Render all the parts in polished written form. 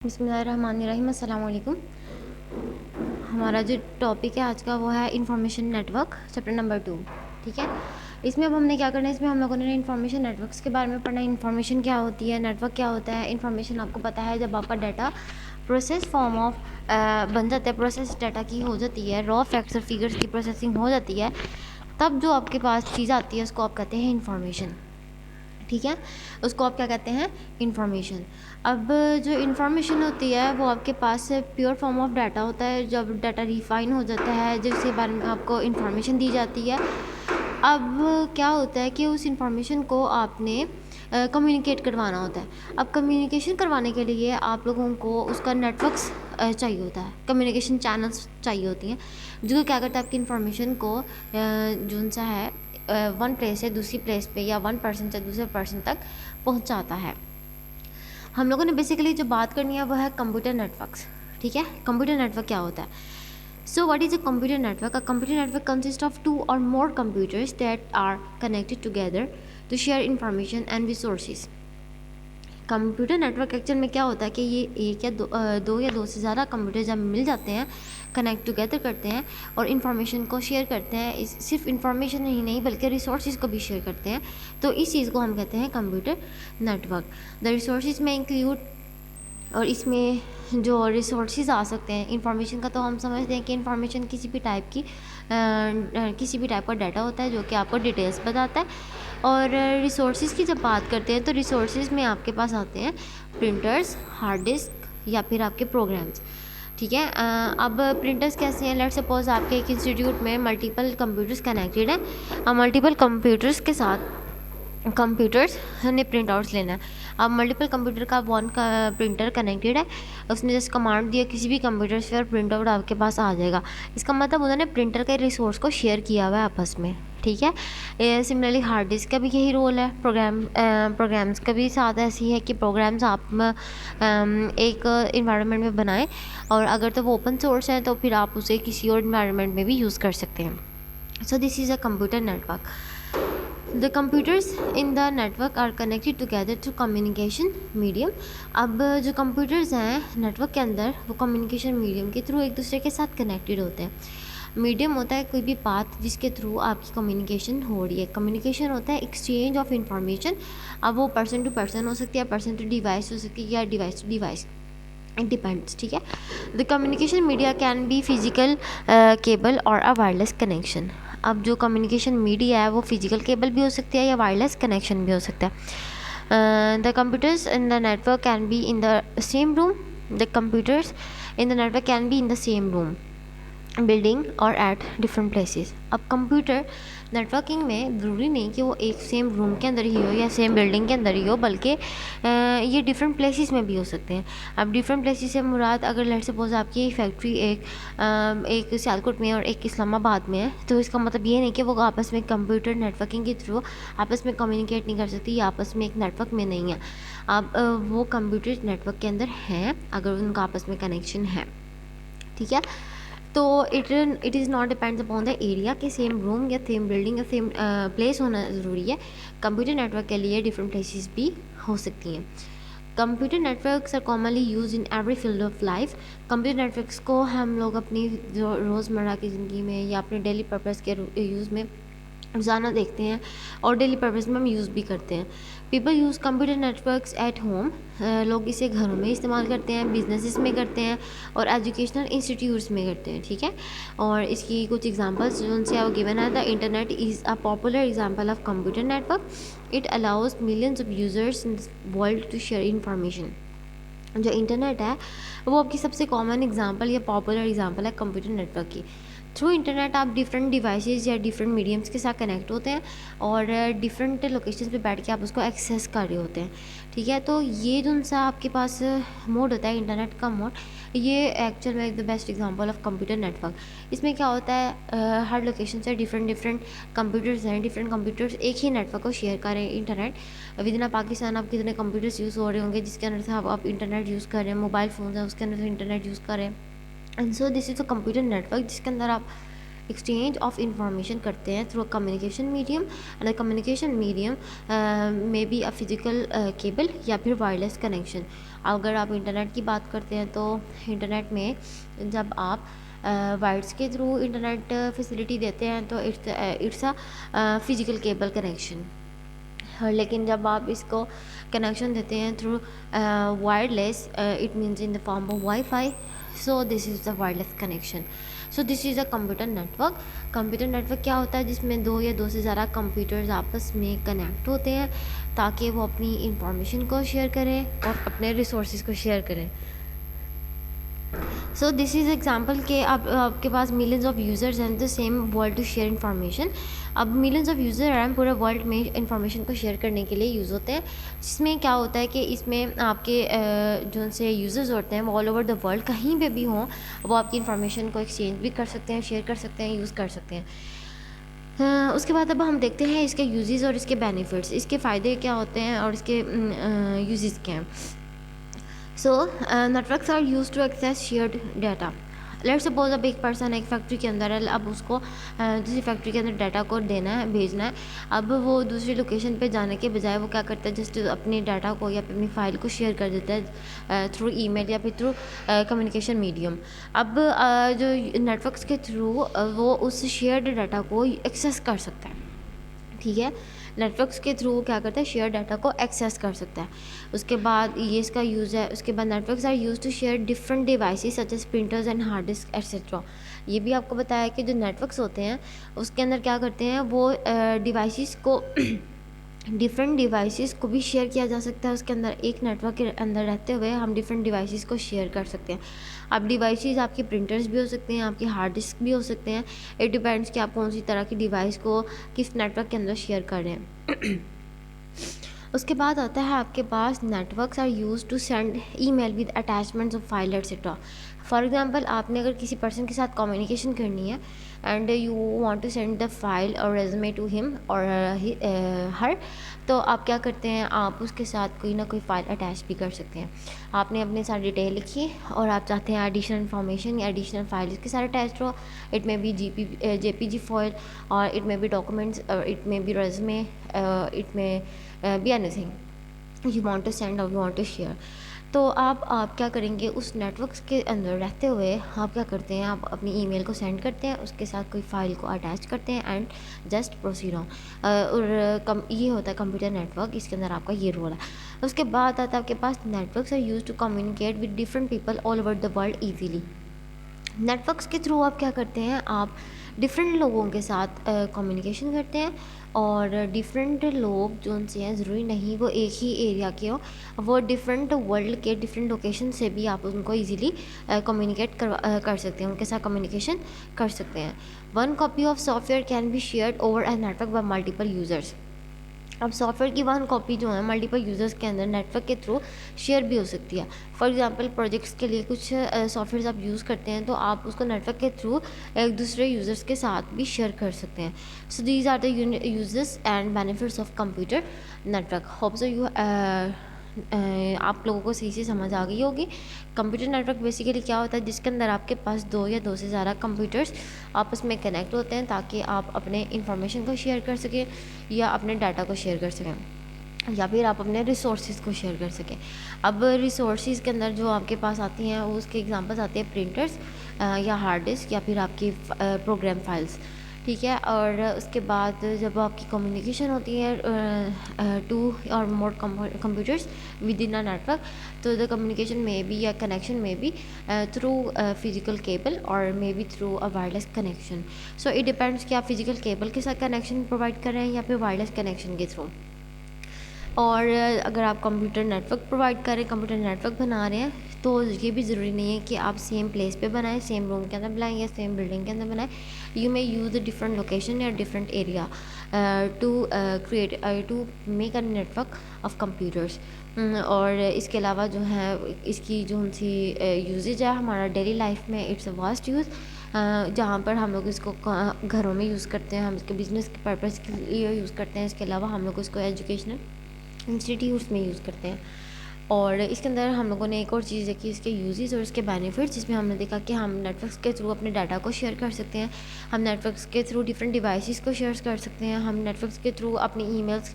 बिस्मिल्लाहिर्रहमानिर्रहीम, अस्सलाम वालेकुम। हमारा जो टॉपिक है आज का वो है इंफॉर्मेशन नेटवर्क, चैप्टर नंबर 2। ठीक है, इसमें अब हमने क्या करना है, इसमें हम लोगों ने इंफॉर्मेशन नेटवर्क्स के बारे में पढ़ना है। इंफॉर्मेशन क्या होती है, नेटवर्क क्या होता है। इंफॉर्मेशन आपको पता है जब आपका डाटा प्रोसेस फॉर्म ऑफ बन जाता है, प्रोसेस डाटा की हो जाती है, रॉ फैक्ट्स और फिगर्स की प्रोसेसिंग हो जाती है, तब जो आपके पास चीज़ आती है उसको आप कहते हैं इंफॉर्मेशन। ठीक है, उसको आप क्या कहते हैं, इंफॉर्मेशन। अब जो इंफॉर्मेशन होती है वो आपके पास प्योर फॉर्म ऑफ डाटा होता है। जब डाटा रिफाइन हो जाता है, जिसके बारे में आपको इंफॉर्मेशन दी जाती है, अब क्या होता है कि उस इंफॉर्मेशन को आपने कम्युनिकेट करवाना होता है। अब कम्युनिकेशन करवाने के लिए आप लोगों को उसका नेटवर्क्स चाहिए होता है, कम्युनिकेशन चैनल्स चाहिए होती हैं, जो क्या करता है आपकी इंफॉर्मेशन को जो सा है वन प्लेस से दूसरी प्लेस पे या वन पर्सन से दूसरे पर्सन तक पहुंचाता है। हम लोगों ने बेसिकली जो बात करनी है वो है कंप्यूटर नेटवर्क्स। ठीक है, कंप्यूटर नेटवर्क क्या होता है। So what is a computer network? A computer network consist of 2 or more computers that are connected together to share information and resources. Computer network actual में क्या होता है कि ये एक या दो या दो से ज़्यादा कंप्यूटर जब मिल जाते हैं, कनेक्ट टुगेदर करते हैं और इन्फॉर्मेशन को शेयर करते हैं। इस सिर्फ इन्फॉर्मेशन ही नहीं बल्कि रिसोर्सेज को भी शेयर करते हैं, तो इस चीज़ को हम कहते हैं कंप्यूटर नेटवर्क। द रिसोर्सेज में इंक्लूड, और इसमें जो रिसोर्सेज आ सकते हैं इंफॉर्मेशन का, तो हम समझते हैं कि इंफॉर्मेशन किसी भी टाइप की किसी भी टाइप का डाटा होता है जो कि आपको डिटेल्स बताता है। और रिसोर्सेज की जब बात करते हैं तो रिसोर्सेज में आपके पास आते हैं प्रिंटर्स, हार्ड डिस्क या फिर आपके प्रोग्राम्स। ठीक है, अब प्रिंटर्स कैसे हैं। लेट्स सपोज आपके एक इंस्टीट्यूट में मल्टीपल कंप्यूटर्स कनेक्टेड हैं। अब मल्टीपल कंप्यूटर्स के साथ कंप्यूटर्स ने प्रिंट आउट्स लेना है। अब मल्टीपल कंप्यूटर का वन का प्रिंटर कनेक्टेड है, उसने जस्ट कमांड दिया किसी भी कंप्यूटर से और प्रिंट आउट आपके पास आ जाएगा। इसका मतलब उन्होंने प्रिंटर के रिसोर्स को शेयर किया हुआ है आपस में। ठीक है, सिमिलरली हार्ड डिस्क का भी यही रोल है। प्रोग्राम्स का भी साथ ऐसी है कि प्रोग्राम्स आप एक इन्वायरमेंट में बनाएं, और अगर तो वो ओपन सोर्स है तो फिर आप उसे किसी और इन्वायरमेंट में भी यूज़ कर सकते हैं। सो this is a computer network. The computers in the network are connected together through communication medium. अब जो कंप्यूटर्स हैं नेटवर्क के अंदर, वो कम्युनिकेशन मीडियम के थ्रू एक दूसरे के साथ कनेक्टेड होते हैं। मीडियम होता है कोई भी पाथ जिसके थ्रू आपकी कम्युनिकेशन हो रही है। कम्युनिकेशन होता है एक्सचेंज ऑफ इंफॉर्मेशन। अब वो पर्सन टू पर्सन हो सकती है, पर्सन टू डिवाइस हो सकती है, या device to device, it depends. ठीक है, the communication media can be physical cable और अ वायरलेस कनेक्शन। अब जो कम्युनिकेशन मीडिया है वो फिजिकल केबल भी हो सकती है या वायरलेस कनेक्शन भी हो सकता है। The computers in the network can be in the same room. The computers in the network can be in the same room, building और एट डिफरेंट प्लेसेस। अब कंप्यूटर नेटवर्किंग में ज़रूरी नहीं कि वो एक सेम रूम के अंदर ही हो या सेम बिल्डिंग के अंदर ही हो, बल्कि ये डिफरेंट प्लेसेस में भी हो सकते हैं। अब डिफरेंट प्लेसेस से मुराद, अगर लेट सपोज आपकी फैक्ट्री एक सियालकोट में और एक इस्लामाबाद में है, तो इसका मतलब ये नहीं कि वो आपस में कंप्यूटर नेटवर्किंग के थ्रू आपस में कम्युनिकेट नहीं कर सकती या आपस में एक नेटवर्क में नहीं है। अब वो कंप्यूटर नेटवर्क के अंदर हैं अगर उनका आपस में कनेक्शन है। ठीक है, तो it is not depends upon the area कि सेम रूम या सेम बिल्डिंग या सेम प्लेस होना ज़रूरी है। कंप्यूटर नेटवर्क के लिए डिफरेंट प्लेसेस भी हो सकती हैं। Computer networks are commonly use in every field of life. Computer networks को हम लोग अपनी जो रोज़मर्रा की ज़िंदगी में या अपने डेली पर्पज़ के यूज़ में रोज़ाना देखते हैं और डेली पर्पज़ में हम यूज़ भी करते हैं। People use computer networks at home. लोग इसे घरों में इस्तेमाल करते हैं, बिजनेसेस में करते हैं और एजुकेशनल इंस्टीट्यूट्स में करते हैं। ठीक है, और इसकी कुछ एग्जांपल्स जो उनसे वो गिवन है। The internet is a popular example of computer network. It allows millions of users in world to share information. जो इंटरनेट है वो आपकी सबसे कॉमन एग्जांपल या पॉपुलर एग्जांपल है कंप्यूटर नेटवर्क की। थ्रू इंटरनेट आप डिफरेंट डिवाइसेस या डिफरेंट मीडियम्स के साथ कनेक्ट होते हैं और डिफरेंट लोकेशन पे बैठ के आप उसको एक्सेस कर रहे होते हैं। ठीक है, तो ये जो सा आपके पास मोड होता है इंटरनेट का मोड, ये एक्चुअल में the best example of computer network. इसमें क्या होता है, हर लोकेशन से डिफरेंट कंप्यूटर्स हैं, डिफरेंट कंप्यूटर्स एक ही नेटवर्क को शेयर करें। इंटरनेट विद इन पाकिस्तान आप कितने कंप्यूटर्स यूज़ हो रहे होंगे जिसके अंदर से आप इंटरनेट यूज़ कर रहे हैं, मोबाइल फ़ोन है उसके अंदर से इंटरनेट यूज़ करें। And so this is a computer network जिसके अंदर आप एक्सचेंज ऑफ इंफॉर्मेशन करते हैं through communication medium, and communication medium में बी अ फिजिकल केबल या फिर वायरलेस कनेक्शन। अगर आप इंटरनेट की बात करते हैं तो इंटरनेट में जब आप वायर्स के थ्रू इंटरनेट फैसिलिटी देते हैं तो it's a physical cable connection. लेकिन जब आप इसको कनेक्शन देते हैं through wireless, it means in the form of wifi, so this is the wireless connection. So this is a computer network. Computer network क्या होता है, जिसमें दो या दो से ज़्यादा कंप्यूटर्स आपस में कनेक्ट होते हैं ताकि वो अपनी इंफॉर्मेशन को शेयर करें और अपने रिसोर्सेज को शेयर करें। सो दिस इज़ एग्जाम्पल के आपके पास मिलियंस ऑफ यूज़र्स हैं the same world to share information. अब मिलियंस ऑफ यूज़र हैं पूरे वर्ल्ड में इंफॉर्मेशन को शेयर करने के लिए यूज़ होते हैं, जिसमें क्या होता है कि इसमें आपके जो से यूज़र्स होते हैं वो ऑल ओवर द वर्ल्ड कहीं पे भी हों, वो आपकी इंफॉर्मेशन को एक्सचेंज भी कर सकते हैं, शेयर कर सकते हैं, यूज़ कर सकते हैं। उसके बाद अब हम देखते हैं इसके यूजेस और इसके बेनिफिट्स, इसके फ़ायदे क्या होते हैं और इसके यूजेस क्या हैं। So networks are use to access shared data. Let's suppose अब एक पर्सन एक फैक्ट्री के अंदर है, अब उसको दूसरी फैक्ट्री के अंदर डाटा को देना है, भेजना है। अब वो दूसरी लोकेशन पे जाने के बजाय वो क्या करता है, जस्ट अपने डाटा को या अपनी फ़ाइल को शेयर कर देता है थ्रू ईमेल या फिर थ्रू कम्युनिकेशन मीडियम। अब जो नेटवर्क्स के थ्रू वो उस शेयर्ड डाटा को एक्सेस कर सकता है, ठीक है। नेटवर्क्स के थ्रू क्या करता है, शेयर डाटा को एक्सेस कर सकता है। उसके बाद ये इसका यूज़ है। उसके बाद networks are use to share different devices such as printers and hard disk etcetera. ये भी आपको बताया कि जो नेटवर्क्स होते हैं उसके अंदर क्या करते हैं, वो डिवाइसेस को डिफरेंट डिवाइसेस को भी शेयर किया जा सकता है। उसके अंदर एक नेटवर्क के अंदर रहते हुए हम डिफरेंट डिवाइसेस को शेयर कर सकते हैं। अब डिवाइसेस आपके प्रिंटर्स भी हो सकते हैं, आपके हार्ड डिस्क भी हो सकते हैं। इट डिपेंड्स कि आप कौन सी तरह की डिवाइस को किस नेटवर्क के अंदर शेयर कर रहे हैं। उसके बाद आता है आपके पास networks are use to send email with attachments of file etcetera. For example आपने अगर किसी पर्सन के साथ कम्युनिकेशन करनी है and you want to send the file और रेज्यूमे टू हिम और हर, तो आप क्या करते हैं, आप उसके साथ कोई ना कोई फ़ाइल अटैच भी कर सकते हैं। आपने अपने साथ डिटेल लिखी और आप चाहते हैं एडिशनल इन्फॉर्मेशन या एडिशनल फाइल इसके साथ अटैच हो। It may be JPG file और इट मे बी डॉक्यूमेंट्स और it may be resume, it may be anything you want to send और यू वांट टू शेयर। तो आप क्या करेंगे, उस नेटवर्क्स के अंदर रहते हुए आप क्या करते हैं, आप अपनी ईमेल को सेंड करते हैं, उसके साथ कोई फ़ाइल को अटैच करते हैं एंड जस्ट प्रोसीड ऑन। और ये होता है कंप्यूटर नेटवर्क, इसके अंदर आपका ये रोल है। उसके बाद आता है आपके पास networks are use to communicate with different people all over the world easily. Networks के थ्रू आप क्या करते हैं, आप डिफरेंट लोगों के साथ कम्युनिकेशन करते हैं और डिफरेंट लोग जो उनसे हैं ज़रूरी नहीं वो एक ही एरिया के हो, वो डिफरेंट वर्ल्ड के डिफरेंट लोकेशन से भी आप उनको इजीली कम्युनिकेट कर सकते हैं, उनके साथ कम्युनिकेशन कर सकते हैं। One copy of software can be shared over a network bye multiple users. अब सॉफ्टवेयर की वन कॉपी जो है मल्टीपल यूज़र्स के अंदर नेटवर्क के थ्रू शेयर भी हो सकती है। फॉर एग्जांपल प्रोजेक्ट्स के लिए कुछ सॉफ्टवेयर आप यूज़ करते हैं तो आप उसको नेटवर्क के थ्रू एक दूसरे यूज़र्स के साथ भी शेयर कर सकते हैं। So these are the uses and benefits of computer network. Hope so you आप लोगों को सही से समझ आ गई होगी। कंप्यूटर नेटवर्क बेसिकली क्या होता है, जिसके अंदर आपके पास दो या दो से ज़्यादा कंप्यूटर्स आपस में कनेक्ट होते हैं ताकि आप अपने इंफॉर्मेशन को शेयर कर सकें या अपने डाटा को शेयर कर सकें या फिर आप अपने रिसोर्सेज को शेयर कर सकें। अब रिसोर्सेज के अंदर जो आपके पास आती हैं उसके एग्जांपल्स आते हैं प्रिंटर्स या हार्ड डिस्क या फिर आपकी प्रोग्राम फाइल्स, ठीक है। और उसके बाद जब आपकी कम्युनिकेशन होती है two or more computers within a network, तो द कम्युनिकेशन में भी या कनेक्शन में भी थ्रू फिजिकल केबल और may be through a wireless connection. So it depends कि आप फिजिकल केबल के साथ कनेक्शन प्रोवाइड कर रहे हैं या फिर वायरलेस कनेक्शन के थ्रू। और अगर आप कंप्यूटर नेटवर्क प्रोवाइड करें, कंप्यूटर नेटवर्क बना रहे हैं, तो ये भी ज़रूरी नहीं है कि आप सेम प्लेस पे बनाएं, सेम रूम के अंदर बनाएं या सेम बिल्डिंग के अंदर बनाएं। You may use the different location या different area to make a network of computers. और इसके अलावा जो है इसकी जो सी यूजेज है हमारा डेली लाइफ में, इट्स अ वास्ट यूज़ जहाँ पर हम लोग इसको घरों में यूज़ करते हैं, हम इसके बिजनेस के पर्पज़ के लिए यूज़ करते हैं। इसके अलावा हम लोग इसको एजुकेशनल इंस्टीट्यूट्स में यूज़ करते हैं। और इसके अंदर हम लोगों ने एक और चीज़ देखी, इसके यूजेस और इसके बेनिफिट्स, जिसमें हमने देखा कि हम नेटवर्क्स के थ्रू अपने डाटा को शेयर कर सकते हैं, हम नेटवर्क्स के थ्रू डिफरेंट डिवाइसेस को शेयर कर सकते हैं, हम नेटवर्क्स के थ्रू अपनी ईमेल्स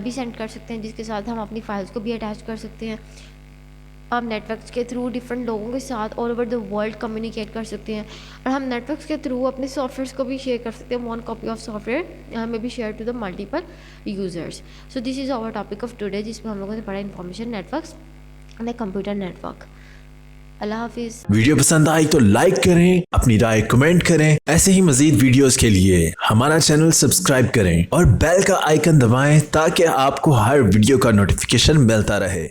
भी सेंड कर सकते हैं, जिसके साथ हम अपनी फाइल्स को भी अटैच कर सकते हैं। हम नेटवर्क्स के थ्रू डिफरेंट लोगों के साथ all over the world communicate कर सकते हैं, और हम नेटवर्क्स के थ्रू अपने सॉफ्टवेयर्स को भी शेयर कर सकते हैं। वन कॉपी ऑफ सॉफ्टवेयर में भी share to the multiple users. So this is our topic of today, जिसमें हम लोगों ने पढ़ा information networks and computer network. अल्लाह हाफिज़। वीडियो पसंद आई तो लाइक करें, अपनी राय कमेंट करें। ऐसे ही मजीद वीडियोस के लिए हमारा चैनल सब्सक्राइब करें और बेल का आइकन दबाएं ताकि आपको हर वीडियो का नोटिफिकेशन मिलता रहे।